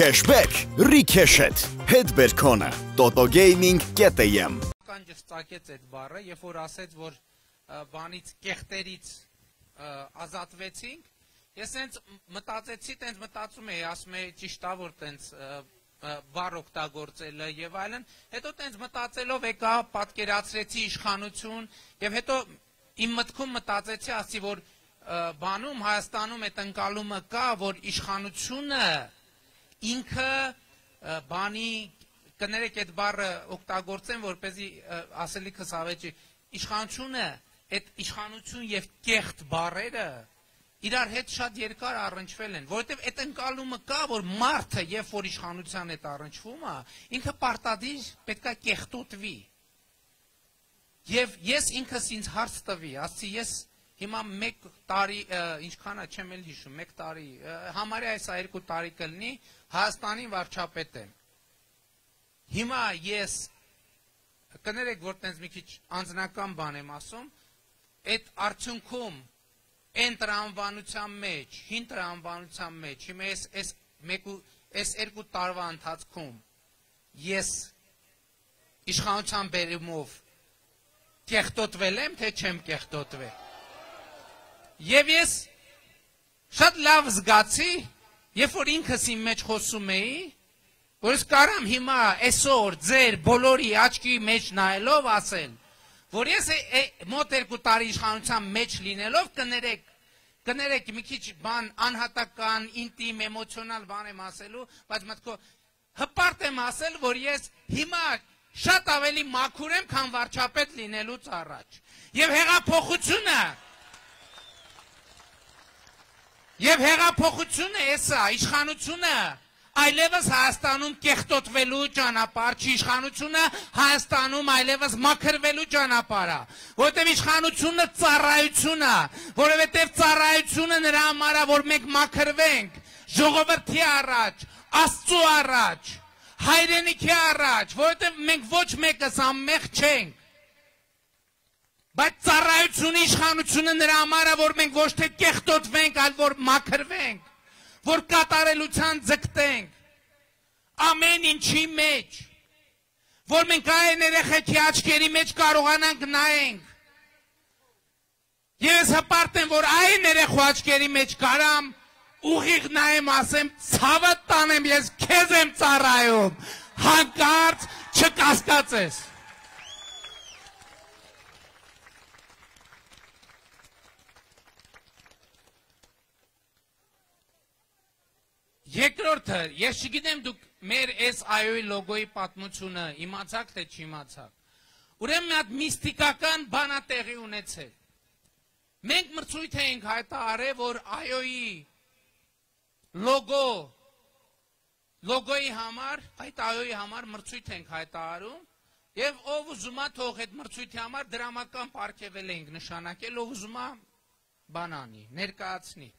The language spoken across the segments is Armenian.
Cashback Ricochet Հետ բերքոնը totogaming.am Կանջս ծակեց այդ բառը, երբ որ ասեց, որ բանից կեղտերից ազատվեցինք, ես հենց մտածեցի, տենց մտածում էի, ասում էի ճիշտ է, որ տենց բառ օգտագործելը եւ այլն, հետո տենց մտածելով եկա պատկերացրեցի իշխանություն եւ հետո իմ մտքում մտածեցի, ասի որ բանում Հայաստանում այդ ընկալումը կա, որ իշխանությունը ինքը բանի կներեք այդ բառը օգտագործեմ, որպեսզի ասելիքս ավեճի, իշխանությունը, այդ իշխանություն եւ կեղտ բառերը իրար հետ շատ երկար առնչվել են, որովհետեւ այդ ընկալումը կա, որ մարդը, երբ որ իշխանության հետ առնչվում է, ինքը պարտադիր պետքա կեղտոտվի։ Եվ ես ինքս ինձ հարց տվի, ասի ես հիմա 1 տարի, ինչքան է, չեմ էլ հիշում, 1 տարի, համարյա այս 2 տարի կլինի, Հայաստանի վարչապետ եմ։ Հիմա ես, կներեք, որ տենց մի քիչ անձնական բան եմ ասում, այդ արդյունքում, այն տրամաբանության մեջ, հին տրամաբանության մեջ, հիմա այս 2 տարվա ընթացքում, ես իշխանության բերումով կեղտոտվել եմ, թե չեմ կեղտոտվել։ Եվ ես շատ լավ զգացի, երբ որ ինքս իմ մեջ խոսում էի, որ ես կարամ հիմա այսօր ձեր բոլորի աչքի մեջ նայելով ասել, որ ես մոտ 2 տարի իշխանության մեջ լինելով կներեք մի քիչ բան անհատական, ինտիմ, էմոցիոնալ բան եմ ասելու, բայց մտքով հպարտ եմ ասել, որ ես հիմա շատ ավելի մաքուր եմ, քան վարչապետ լինելուց առաջ։ Եվ հեղափոխությունը էսա, իշխանությունը այլևս Հայաստանում կեղտոտվելու ճանապարհ չի, իշխանությունը Հայաստանում այլևս մաքրվելու ճանապարհ է, որովհետև իշխանությունը ծառայություն է, որովհետև ծառայությունը նրա համար է, որ մենք մաքրվենք ժողովրդի առաջ, Աստծո առաջ, հայրենիքի առաջ, որովհետև մենք ոչ մեկս անմեղ չենք, բայց ծառայությունը իշխանությունը նրա համար է, որ մենք ոչ թե կեղտոտվենք, այլ որ մաքրվենք, որ կատարելության ձգտենք, ամեն ինչի մեջ, որ մենք այն երեխեքի աչքերի մեջ կարողանանք նայենք։ Ես հպարտ եմ, որ այն երեխու աչքերի մեջ կարամ ուղիղ նայեմ, ասեմ, ցավդ տանեմ, ես քեզ եմ ծառայում, հանկարծ չկասկածես։ Երկրորդը, ես չգիտեմ դուք մեր այս այոյի լոգոյի պատմությունը իմացաք, թե չիմացաք։ Ուրեմն մի հատ միստիկական բան է տեղի ունեցել։ Մենք մրցույթ ենք հայտարարել, որ այոյի լոգոյի համար, այդ այոյի համար մրցույթ ենք հայտարարում, եւ ով ուզում է թող այդ մրցույթի համար դրամական պարգևել ենք նշանակել, ով ուզում է բան անի, ներկայացնի։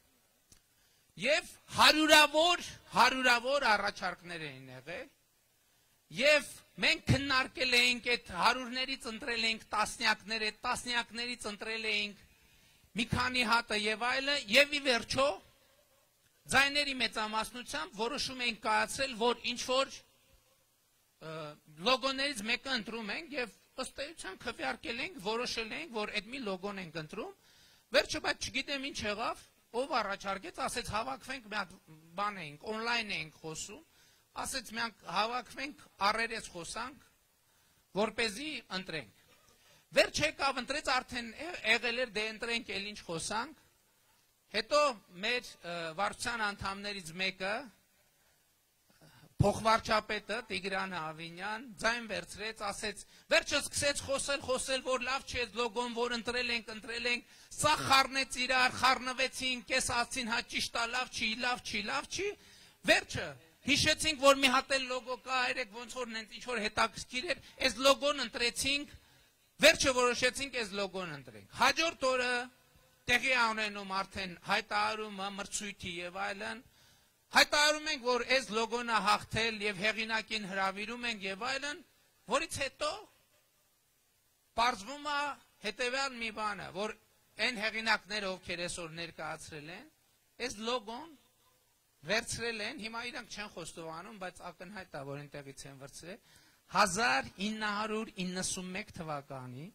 Եվ հարյուրավոր առաջարկներ էին եղել, եւ մենք քննարկել էինք այդ հարյուրներից ընտրել էինք տասնյակներ, այդ տասնյակներից ընտրել էինք մի քանի հատը եւ այլը, եւ ի վերջո ձայների մեծամասնությամբ որոշում էինք կայացրել, որ ինչ որ լոգոներից մեկը ընտրում ենք եւ ըստ էության քվեարկել ենք, որոշել ենք, որ այդ մի լոգոն ենք ընտրում, վերջը բայց չգիտեմ ինչ եղավ, ով առաջարկեց, ասեց հավաքվենք, մի հատ բան էինք, օնլայն էինք խոսում, ասեց մենք հավաքվենք, առերես խոսանք, որպեսզի ընտրենք։ Վերջ եկավ, ընտրեց, արդեն եղել էր, դե ընտրենք, էլ ինչ խոսանք, հետո մեր վարչության անդամներից մեկը, փոխվարչապետը Տիգրան Ավինյան, ձայն վերցրեց, ասեց, վերջը սկսեց խոսել, որ լավ չի այդ լոգոն, որ ընտրել ենք, սա խառնեց իրար, խառնվեցին, կես ասին, հա ճիշտ է, լավ չի, վերջը հիշեցինք, որ մի հատ էլ լոգո կա, երեք ոնց որ ինչ որ հետաքրքիր էր, այս լոգոն ընտրեցինք, վերջը որոշեցինք այս լոգոն ընտրենք։ Հաջորդ օրը տեղի ունենում արդեն հայտարարումը, մրցույթի եւ այլն, հայտարարում ենք, որ այս լոգոն է հաղթել եւ հեղինակին հրավիրում ենք եւ այլն, որից հետո պարզվում է հետեւյալ մի բանը, որ այն հեղինակները, ովքեր այսօր ներկայացրել են, այս լոգոն վերցրել են, հիմա իրանք չեն խոստովանում, բայց ակնհայտ է, որ այնտեղից են վերցրել 1991 թվականի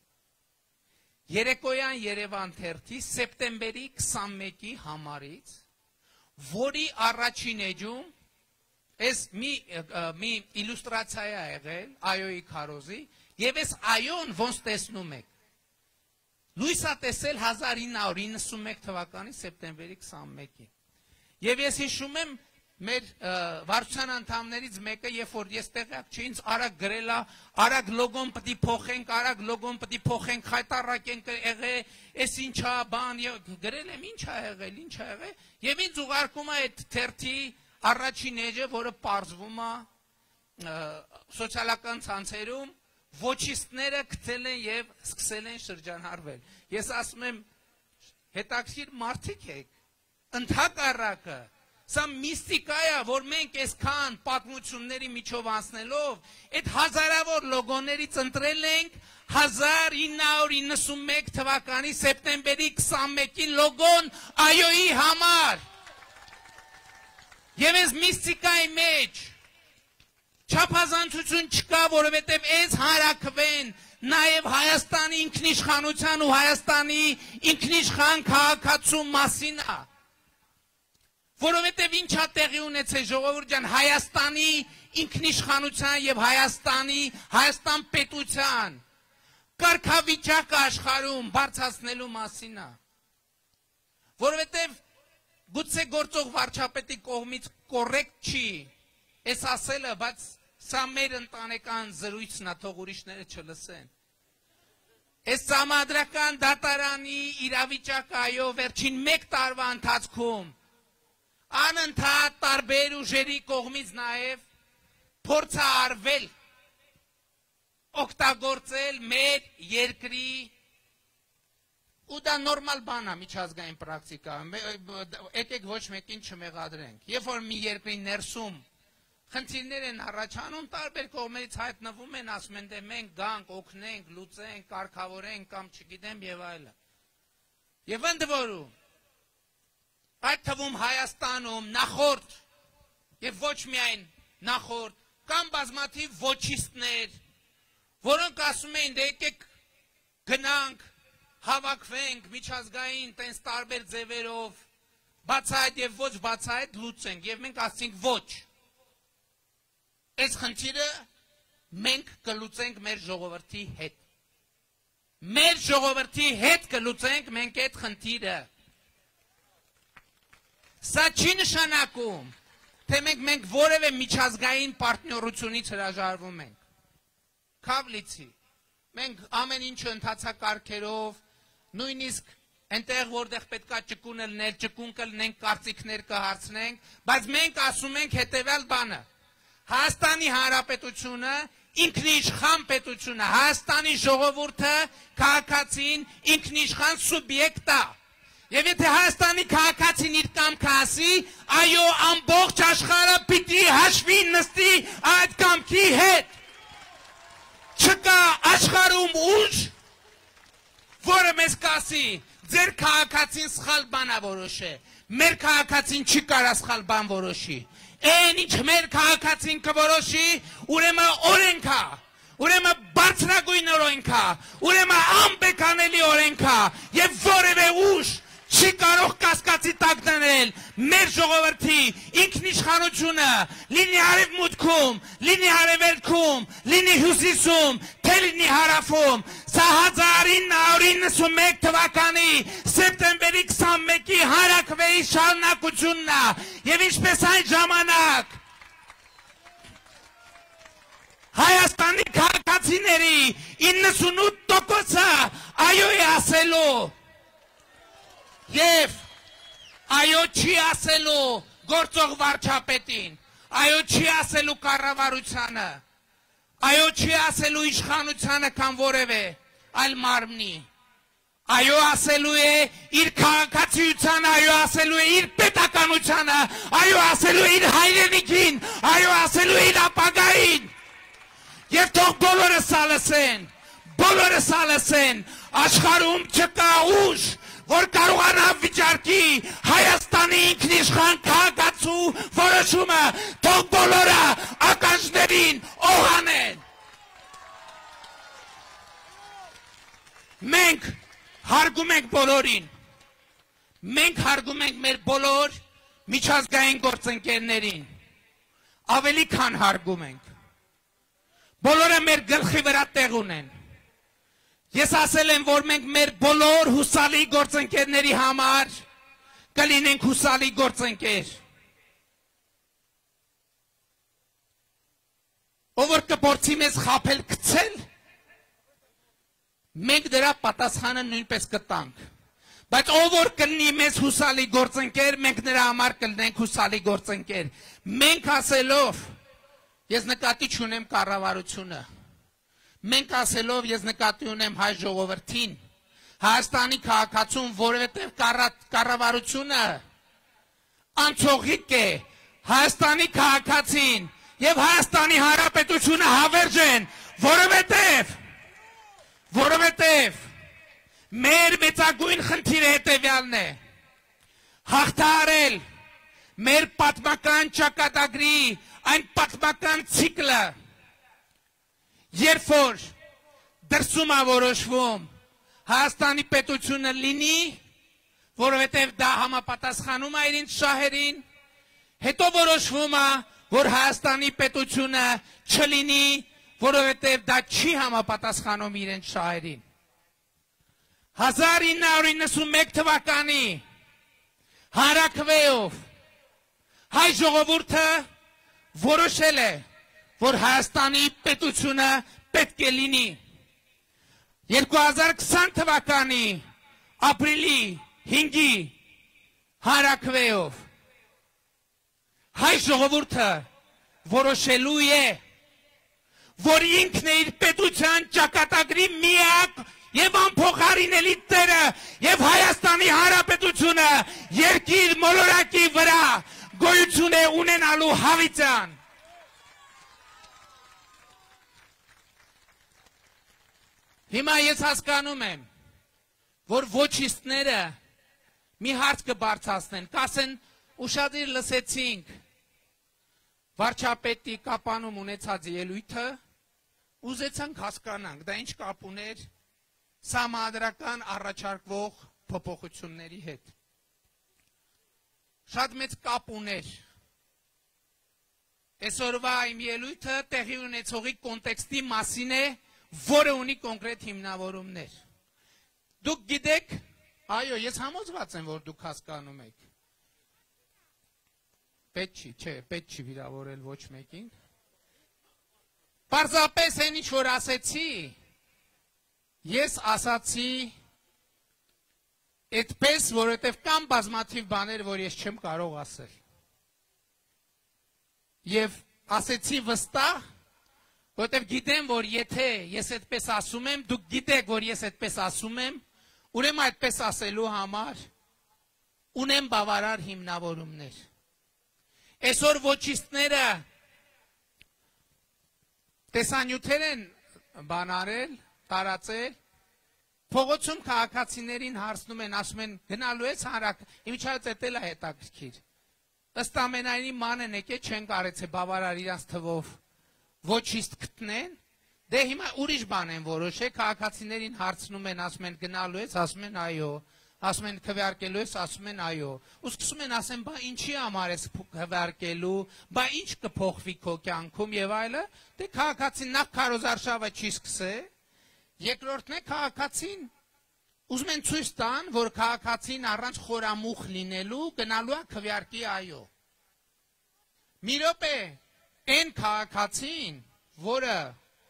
Երեկոյան Երևան թերթի սեպտեմբերի 21-ի համարից, որի առաջին էջում այս մի իլյուստրացիա է եղել այոյի քարոզի, եւ այս այոն ոնց տեսնում եք։ Լույս է տեսել 1991 թվականի սեպտեմբերի 21-ին։ Եվ ես հիշում եմ մեր վարչության անդամներից մեկը, երբ որ ես տեղյակ չէի, ինձ արագ գրել է, արագ լոգոն պիտի փոխենք, խայտառակենք, եղե, էս ինչա բան, գրել եմ ինչ ա եղել, եւ ինձ ուղարկում է այդ թերթի առաջին էջը, որը պարզվում է սոցիալական ցանցերում ոչիստները գտել են եւ սկսել են շրջանառվել։ Ես ասում եմ, հետաքրքիր մարդիկ եք, ընդհակառակը, սա միստիկա է, որ մենք այսքան պատմությունների միջով անցնելով, այդ հազարավոր լոգոներից ընտրել ենք 1991 թվականի սեպտեմբերի 21-ի լոգոն այոյի համար։ Եվ այս միստիկայի մեջ չափազանցություն չկա, որովհետև այս հարակվեն նաև Հայաստանի ինքնիշխանության ու Հայաստանի ինքնիշխան քաղաքացու մասին է։ Որովհետև ինչ է տեղի ունեցել, ժողովուրդ ջան, Հայաստանի ինքնիշխանության եւ Հայաստան պետության կարգավիճակը աշխարհում բարձրացնելու մասին է։ Որովհետև գուցե գործող վարչապետի կողմից կոռեկտ չի այս ասելը, բայց սա մեր ընտանեկան զրույցն է, թող ուրիշները չլսեն։ Այս համադրական դատարանի իրավիճակը այո վերջին 1 տարվա ընթացքում անընդհատ տարբեր ուժերի կողմից նաև փորձ է արվել օգտագործել մեր երկրի ու դա նորմալ բան է միջազգային պրակտիկա, եկեք ոչ մեկին չմեղադրենք։ Երբ որ մի երկրի ներսում խնդիրներ են առաջանում, տարբեր կողմերից հայտնվում են, ասում են, դե մենք գանք, օգնենք, լուծենք, կարգավորենք կամ չգիտեմ եւ այլն։ Եվ ընդ որում այդ թվում Հայաստանում նախորդ եւ ոչ միայն նախորդ կամ բազմաթիվ ոչիստներ, որոնք ասում էին, դե եկեք գնանք, հավաքվենք միջազգային տենց տարբեր ձևերով, բացահայտ եւ ոչ բացահայտ լուծենք, եւ մենք ասենք ոչ։ Այս խնդիրը մենք կլուծենք մեր ժողովրդի հետ։ Մեր ժողովրդի հետ կլուծենք մենք այդ խնդիրը։ Սա չի նշանակում, թե մենք որևէ միջազգային պարտներությունից հրաժարվում ենք։ Քավլիցի, մենք ամեն ինչը ընթացակարգերով, նույնիսկ այնտեղ որտեղ պետքա ճկուն լներ, ճկուն կլնենք, կարծիքներ կհարցնենք, բայց մենք ասում ենք հետևյալ բանը. Հայաստանի Հանրապետությունը ինքնիշխան պետություն է, Հայաստանի ժողովուրդը քաղաքացին ինքնիշխան սուբյեկտ է։ Եվ եթե Հայաստանի քաղաքացին իր կամքը ասի, այո, ամբողջ աշխարհը պիտի հաշվի նստի այդ կամքի հետ։ Չկա աշխարհում ուժ, որը մեզ կասի, ձեր քաղաքացին սխալ բան է որոշե, մեր քաղաքացին չի կարա սխալ բան որոշի։ Այն ինչ մեր քաղաքացին կորոշի, ուրեմն օրենք է, ուրեմն բարձրագույն օրենք է, ուրեմն անբեկանելի օրենք է, եւ որևէ ուժ չի կարող կասկածի տակ դնել մեր ժողովրդի ինքնիշխանությունը, լինի արևմուտքում, լինի արևելքում, լինի հյուսիսում, թե լինի հարավում։ Սա 1991 թվականի սեպտեմբերի 21-ի հարակվեի շարունակությունն է, եւ ինչպես այն ժամանակ Հայաստանի քաղաքացիների 98%-ը այո է ասելու Եվ այո չի ասելու գործող վարչապետին, այո չի ասելու կառավարությանը, այո չի ասելու իշխանությանը կամ որևէ այլ մարմնի, այո ասելու է իր քաղաքացիությանը, այո ասելու է իր պետականությանը, այո ասելու է իր հայրենիքին, այո ասելու է իր ապագային։ Եվ թող բոլորը սա լսեն, աշխարհում չկա ուժ, որ կարողանա վիճարկի Հայաստանի ինքնիշխան քաղաքացու որոշումը, թող բոլորը ականջներին օհանեն։ Մենք հարգում ենք բոլորին, մենք հարգում ենք մեր բոլոր միջազգային գործընկերներին, ավելի քան հարգում ենք, բոլորը մեր գլխի վրա տեղ ունեն, ես ասել եմ, որ մենք մեր բոլոր հուսալի գործընկերների համար կլինենք հուսալի գործընկեր, ով որ կփորձի մեզ խաբել գցել, մենք դրա պատասխանը նույնպես կտանք, բայց ով որ կլինի մեզ հուսալի գործընկեր, մենք նրա համար կլինենք հուսալի գործընկեր, մենք ասելով, ես նկատի չունեմ կառավարությունը, մենք ասելով ես նկատի ունեմ հայ ժողովրդին, Հայաստանի քաղաքացուն, որովհետև կառավարությունը անցողիկ է, Հայաստանի քաղաքացին եւ Հայաստանի Հանրապետությունը հավերժ են, որովհետև մեր մեծագույն խնդիրը հետևյալն է, հաղթահարել մեր պատմական ճակատագրի այն պատմական ցիկլը, երբ որ դրսում է որոշվում Հայաստանի պետությունը լինի, որովհետև դա համապատասխանում է իր շահերին, հետո որոշվում է, որ Հայաստանի պետությունը չլինի, որովհետև դա չի համապատասխանում իրենց շահերին։ 1991 թվականի հանրաքվեով հայ ժողովուրդը որոշել է, որ Հայաստանի պետությունը պետք է լինի։ 2020 թվականի ապրիլի 5-ի հանրաքվեով հայ ժողովուրդը որոշելու է, որ ինքն է իր պետության ճակատագրի միակ եւ անփոխարինելի տերը եւ Հայաստանի Հանրապետությունը երկիր մոլորակի վրա գոյություն է ունենալու հավիտյան։ Հիմա ես հասկանում եմ, որ ոչիստները մի հարց կբարձրացնեն, կասեն ուշադիր լսեցինք վարչապետի կապանում ունեցած ելույթը, ուզեցանք հասկանանք, դա ինչ կապ ուներ սահմանադրական առաջարկվող փոփոխությունների հետ։ Շատ մեծ կապ ուներ։ Այսօրվա իմ ելույթը տեղի ունեցողի կոնտեքստի մասին է, որը ունի կոնկրետ հիմնավորումներ։ Դուք գիտեք, այո, ես համոզված եմ, որ դուք հասկանում եք։ Պետք չի վիրավորել ոչ մեկին։ Պարզապես այն ինչ որ ասեցի, ես ասացի այդպես, որովհետև կան բազմաթիվ բաներ, որ ես չեմ կարող ասել։ Եվ ասեցի վստահ, որովհետև գիտեմ, որ եթե ես այդպես ասում եմ, դուք գիտեք, որ ես այդպես ասում եմ, ուրեմն այդպես ասելու համար ունեմ բավարար հիմնավորումներ։ Այսօր ոչիստները տեսանյութեր են բանարել, տարածել, փողոցում քաղաքացիներին հարցնում են, ասում են գնալու ես իմիջիայից էտել է հետաքրքիր։ Ըստ ամենայնի մանեն եկե չեն կարեցե բավարար իրանց թվով ոչիստ գտնեն, դե հիմա ուրիշ բան են որոշել, քաղաքացիներին հարցնում են, ասում են գնալու ես, ասում են այո, ասում են քվեարկելու ես, ասում են այո, ու սկսում են ասեն, բա ինչի համար ես քվեարկելու, բա ինչ կփոխվի քո կյանքում եւ այլը, դե քաղաքացին նախ քարոզարշավը չի սկսե, երկրորդն է քաղաքացին ուզում են ցույց տան, որ քաղաքացին առանց խորամուխ լինելու գնալու է քվեարկի այո։ Մի րոպե, այն քաղաքացին, որը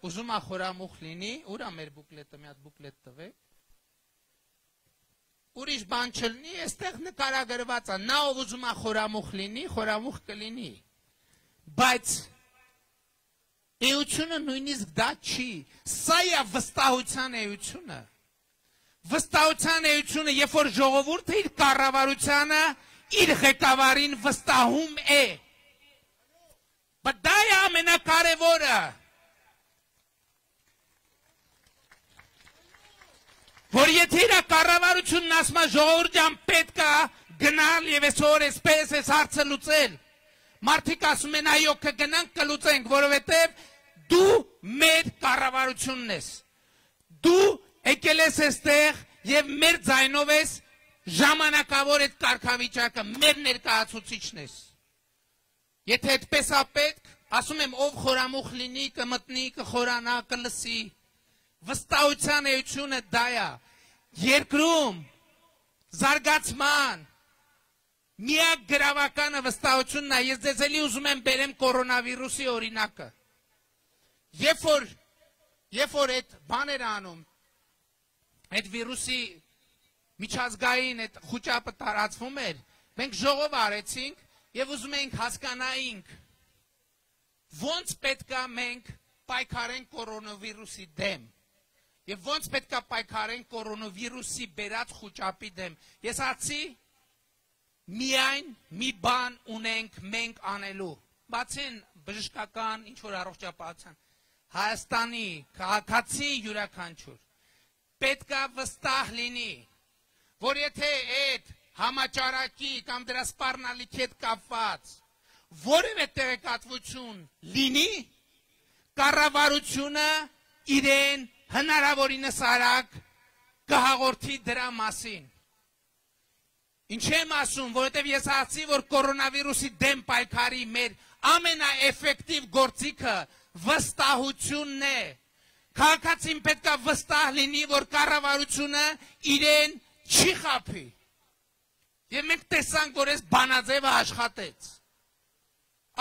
ուզում է խորամուխ լինի, ուր է մեր բուկլետը, մի հատ բուկլետ տվեք, ուրիշ բան չլինի, այստեղ նկարագրված է, նա ով ուզում է խորամուխ լինի, խորամուխ կլինի, բայց էությունը նույնիսկ դա չի, սա է վստահության էությունը, վստահության էությունը, երբ որ ժողովուրդը իր կառավարությանը, իր ղեկավարին վստահում է, բայց դա է ամենակարևորը, որ եթե իր կառավարությունն ասում է ժողովրդյան պետք է գնալ եւ այսօր էսպես էս հարցը լուծել, մարդիկ ասում են այո կգնանք կլուծենք, որովհետեւ դու մեր կառավարությունն ես, դու եկել ես այստեղ եւ մեր ձայնով ես ժամանակավոր այդ կարգավիճակը մեր ներկայացուցիչն ես, եթե այդպես է պետք, ասում եմ ով խորամուխ լինի կմտնի կխորանա կլսի, վստահության էությունը դա է, երկրում զարգացման միակ գրավականը վստահությունն է, ես ձեզ էլի ուզում եմ բերեմ կորոնավիրուսի օրինակը, երբ որ այդ բաներ անում, այդ վիրուսի միջազգային այդ խուճապը տարածվում էր, մենք ժողով արեցինք եւ ուզում էինք հասկանայինք, ոնց պետք է մենք պայքարենք կորոնավիրուսի դեմ, եւ ոնց պետք է պայքարենք կորոնավիրուսի բերած խուճապի դեմ, ես ասացի, միայն մի բան ունենք մենք անելու, բացին բժշկական ինչ-որ առողջապահության, Հայաստանի քաղաքացի յուրաքանչյուր, պետք է վստահ լինի, որ եթե այդ համաճարակի կամ դրա սպառնալիքի հետ կապված որևէ տեղեկատվություն լինի, կառավարությունը իրեն հնարավորինս արագ կհաղորդի դրա մասին։ Ինչ եմ ասում, որովհետև ես ասացի, որ կորոնավիրուսի դեմ պայքարի մեր ամենաէֆեկտիվ գործիքը վստահությունն է։ Քաղաքացին պետք է վստահ լինի, որ կառավարությունը իրեն չի խաբի։ Եվ մենք տեսանք, որ այս բանաձևը աշխատեց։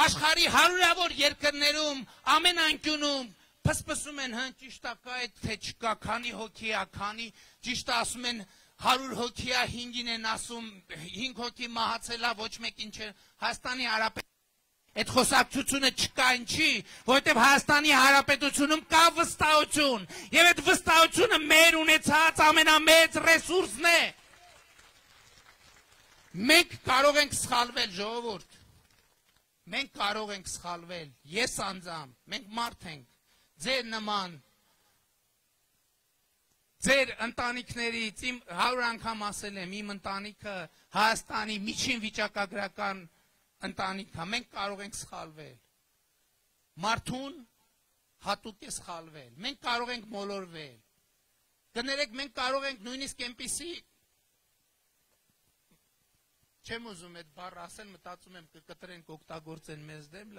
Աշխարհի հարյուրավոր երկրներում, ամեն անկյունում փսփսում են հն ճիշտ է կա այդ թե չկա, քանի հոգի է, քանի ճիշտ ասում են 100 հոգի է, 5-ին են ասում, 5 հոգի մահացել է, ոչ մեկին չէ։ Հայաստանի Հանրապետությունում այդ խոսակցությունը չկա, ինչի, որովհետև Հայաստանի Հանրապետությունում կա վստահություն, եւ այդ վստահությունը մեր ունեցած ամենամեծ ռեսուրսն է։ Մենք կարող ենք սխալվել, ժողովուրդ։ Մենք կարող ենք սխալվել, ես անձամբ, մենք մարդ ենք, ձեր նման, ձեր ընտանիքներից, իմ 100 անգամ ասել եմ, իմ ընտանիքը Հայաստանի միջին վիճակագրական ընտանիքը, մենք կարող ենք սխալվել, մարդուն հատուկ է սխալվել, մենք կարող ենք մոլորվել, կներեք մենք կարող ենք նույնիսկ այնպիսի, չեմ ուզում այդ բառը ասել, մտածում եմ կկտրենք օգտագործեն մեզ դեմ,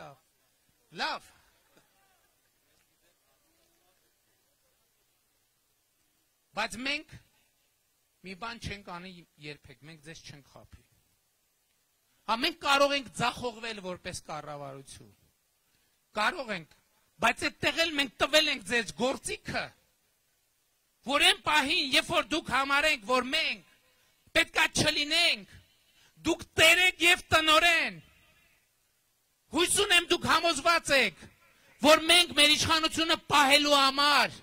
լավ, բայց մենք մի բան չենք անի երբեք, մենք ձեզ չենք խաբի։ Մենք կարող ենք ձախողվել որպես կառավարություն, կարող ենք, բայց այդտեղ էլ մենք տվել ենք ձեզ գործիքը, որ այն պահին, երբ որ դուք համարենք, որ մենք պետք է չլինենք, դուք տեր եք եւ տնօրեն, հույս ունեմ դուք համոզված եք, որ մենք մեր իշխանությունը պահելու համար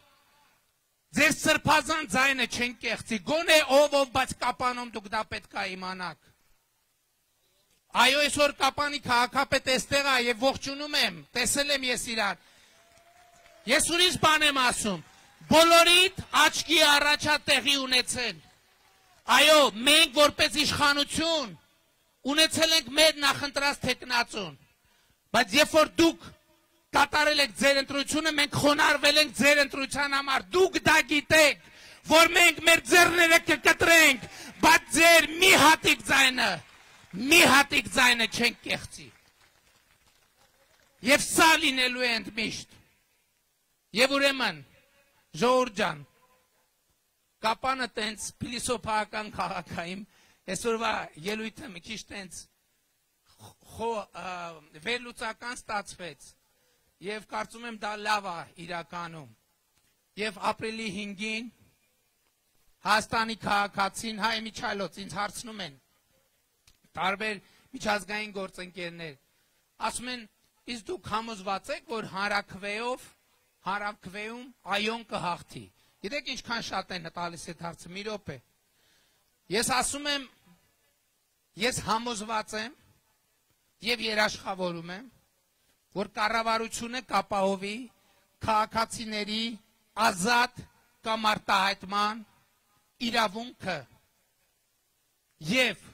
ձեր սրբազան ձայնը չենք կեղծի, գոնե ով, բայց կապանում դուք դա պետք է իմանաք։ Այո, այսօր կապանի քաղաքապետ էստեղ է եւ ողջունում եմ, տեսել եմ ես իրար։ Ես ուրիշ բան եմ ասում, բոլորիդ աչքի առաջա տեղի ունեցել։ Այո, մենք որպես իշխանություն ունեցել ենք մեր նախընտրած թեկնածուն, բայց երբ որ դուք կատարել եք ձեր ընտրությունը, մենք խոնարհվել ենք ձեր ընտրության համար, դուք դա գիտեք, որ մենք մեր ձեռները կկտրենք, բայց ձեր մի հատիկ ձայնը չենք կեղծի։ Եվ սա լինելու է ընդմիշտ։ Եվ ուրեմն, ժողովուրդ ջան, կապանը տենց փիլիսոփայական քաղաքային, այսօրվա ելույթը մի քիչ տենց վերլուծական ստացվեց, եւ կարծում եմ դա լավ է իրականում։ Եվ ապրիլի 5-ին Հայաստանի քաղաքացին Հայ Միչայլոց ինձ հարցնում են տարբեր միջազգային գործընկերներ, ասում են, իսկ դուք համոզված եք, որ հանրաքվեում այոն կհաղթի։ Գիտեք ինչքան շատ են տալիս այդ հարցը, մի րոպե։ Ես ասում եմ, ես համոզված եմ եւ երաշխավորում եմ, որ կառավարությունը կապահովի քաղաքացիների ազատ կամ արտահայտման, իրավունքը եւ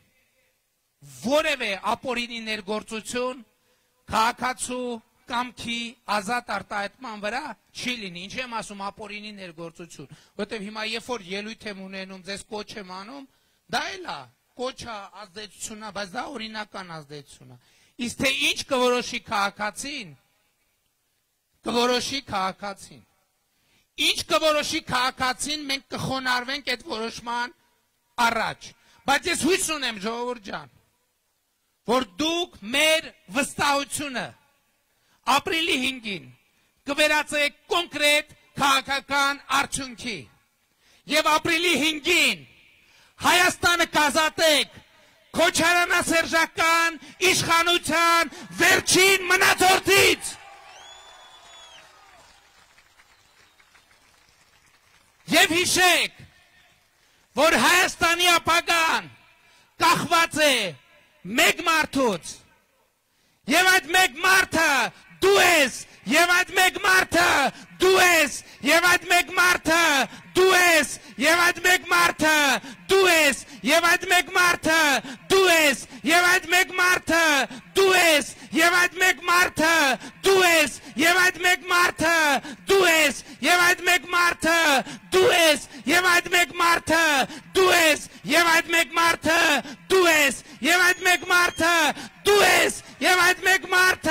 որևէ ապօրինի ներգործություն քաղաքացու կամքի ազատ արտահայտման վրա չի լինի։ Ինչ եմ ասում ապօրինի ներգործություն, որտեղ հիմա երբ որ ելույթ եմ ունենում, ձեզ կոչ եմ անում, դա էլ է, կոչը ազդեցություն է, բայց դա օրինական ազդեցություն է։ Իսկ թե ինչ կորոշի քաղաքացին, կորոշի քաղաքացին։ Ինչ կորոշի քաղաքացին, մենք կխոնարհվենք այդ որոշման առաջ։ Բայց ես հույս ունեմ, ժողովուրդ ջան, որ դուք մեր վստահությունը ապրիլի 5-ին կվերածեք կոնկրետ քաղաքական արդյունքի եւ ապրիլի 5-ին Հայաստանը կազատեք քոչարանասերժական իշխանության վերջին մնացորդից եւ հիշեք, որ Հայաստանի ապագան կախված է մեկ մարդուց եւ այդ մեկ մարդը դու ես, եւ այդ մեկ մարդը դու ես, եւ այդ մեկ մարդը դու ես, եւ այդ մեկ մարդը դու ես, եւ այդ մեկ մարդը դու ես, եւ այդ մեկ մարդը դու ես, եւ այդ մեկ մարդը դու ես, եւ այդ մեկ մարդը դու ես, եւ այդ մեկ մարդը դու ես, եւ այդ մեկ մարդը դու ես, եւ այդ մեկ մարդը դու ես, եւ այդ մեկ մարդը դու ես, եւ այդ մեկ մարդը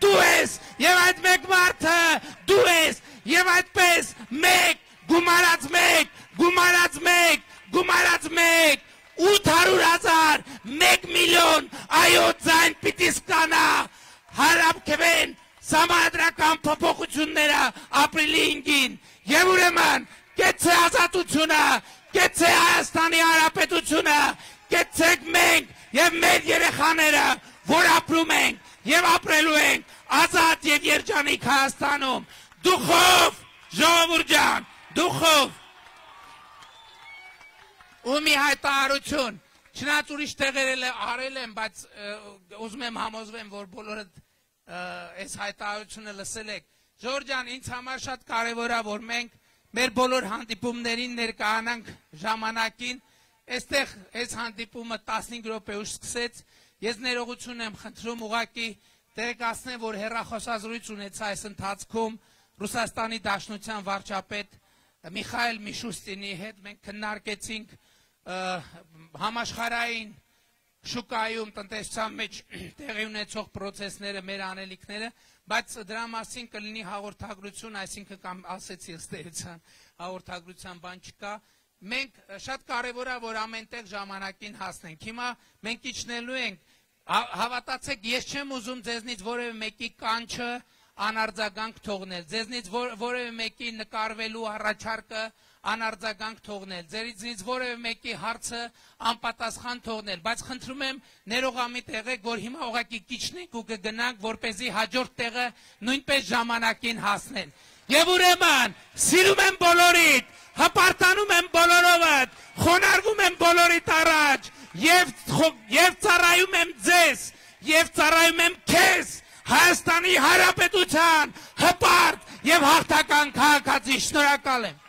դու ես, եւ այդ մեկ մարդը դու ես, եւ այդպես մեկ գումարած մեկ, գումարած մեկ, գումարած մեկ 800,000, 1 միլիոն այոց ձայն պիտի սկանա հարաբքվեն սամադրական փոփոխությունները ապրիլի 5-ին եւ ուրեմն կեցե ազատությունը, կեցե Հայաստանի Հանրապետությունը, կեցեք մենք եւ մեր երեխաները, որ ապրում ենք եւ ապրելու ենք ազատ եւ երջանիկ Հայաստանում, դուխով, ժողովուրդ ջան, դուխով ու մի հայտարարություն, չնայած ուրիշ տեղեր արել եմ, բայց ուզում եմ համոզվեմ, որ բոլորը այս հայտարարությունը լսել եք։ Ժողովուրդ ջան, ինձ համար շատ կարևոր է, որ մենք մեր բոլոր հանդիպումներին ներկայանանք ժամանակին, այստեղ այս հանդիպումը 15 րոպե ուշ սկսեց, ես ներողություն եմ խնդրում ուղղակի տեղեկացնեմ, որ հեռախոսազրույց ունեցա այս ընթացքում Ռուսաստանի Դաշնության վարչապետ Միխայել Միշուստինի հետ մենք քննարկեցինք համաշխարհային շուկայում տնտեսության մեջ տեղի ունեցող process-ները, մեր անելիքները, բայց դրա մասին կլինի հաղորդագրություն, այսինքն կամ ասեցի ըստ էության հաղորդագրության բան չկա։ Մենք շատ կարևոր է, որ ամենտեղ ժամանակին հասնենք։ Հիմա մենք իջնելու ենք, հավատացեք, ես չեմ ուզում ձեզնից որևէ մեկի կանչը անարձագանք թողնել, ձեզնից որևէ մեկի նկարվելու առաջարկը անարձագանք թողնել, ձեզնից որևէ մեկի հարցը անպատասխան թողնել, բայց խնդրում եմ ներողամիտ եղեք, որ հիմա ուղղակի կիջնենք ու կգնանք, որպեսզի հաջորդ տեղը նույնպես ժամանակին հասնել։ Եվ ուրեմն, սիրում եմ բոլորիդ, հպարտանում եմ բոլորովդ, խոնարհվում եմ բոլորիդ առաջ, եւ ծառայում եմ ձեզ, եւ ծառայում եմ քեզ, Հայաստանի Հանրապետության հպարտ եւ հաղթական քաղաքացի, շնորհակալ եմ։